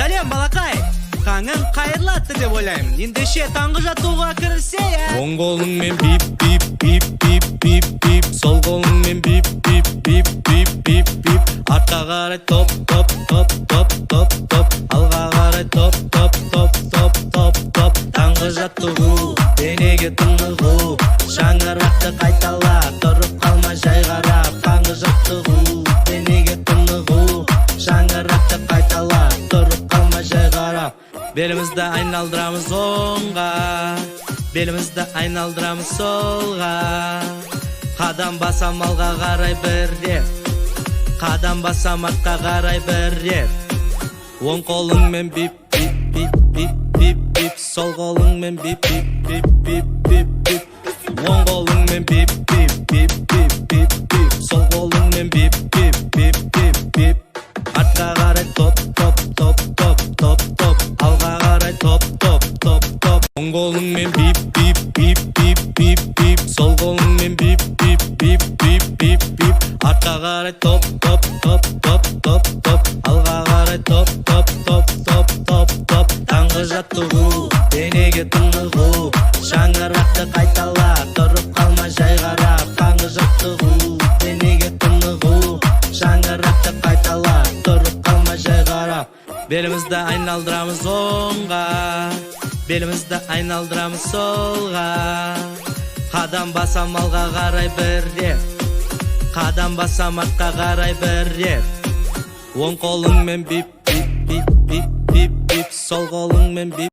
Сәлем, балақай. Таңың қайырлы атты деп ойлаймын. Ендеше таңғы жаттығуға кірісейік. Оң қолыңмен бип бип бип бип бип бип, сол қолыңмен бип бип бип бип бип бип. Артқа қарай топ топ топ топ топ топ, алға қарай топ топ топ топ топ топ. Таңғы жаттығу, денеге тынығу, шаңырақты қайтала, тұрып қалма жай қарап. Таңғы жаттығу, денеге тынығу, шаңырақты қайтала, тұрып қалма жай қарап. Белімізді айналдырамыз оңға, белімізді айналдырамыз солға. Қадам басам алға қарай бір рет, қадам басам артқа қарай бір рет. Оң қолыңмен бип бип бип бип бип бип, сол қолыңмен бип бип бип бип бип бип. Оң қолыңмен бип бип бип бип бип бип, сол қолыңмен бип бип бип бип бип. Артқа қарай топ топ топ топ топ топ, алға қарай топ топ топ топ. Оң қолыңмен бип бип бип бип бип бип, сол қолыңмен бип бип бип бип бип бип. Артқа қарай топ топ топ топ топ топ, алға қарай топ топ топ топ топ топ. Таңғы жаттығу, денеге тынығу, шаңырақты қайтала, тұрып қалма жай қарап. Таңғы жаттығу, денеге тынығу, шаңырақты қайтала, тұрып қалма жай қарап. Белімізді айналдырамыз оңға, белімізді айналдырамыз солға. Қадам басам алға қарай бір рет, қадам басам артқа қарай бір рет. Оң қолыңмен бип бип бип бип бип бип, сол қолыңмен бип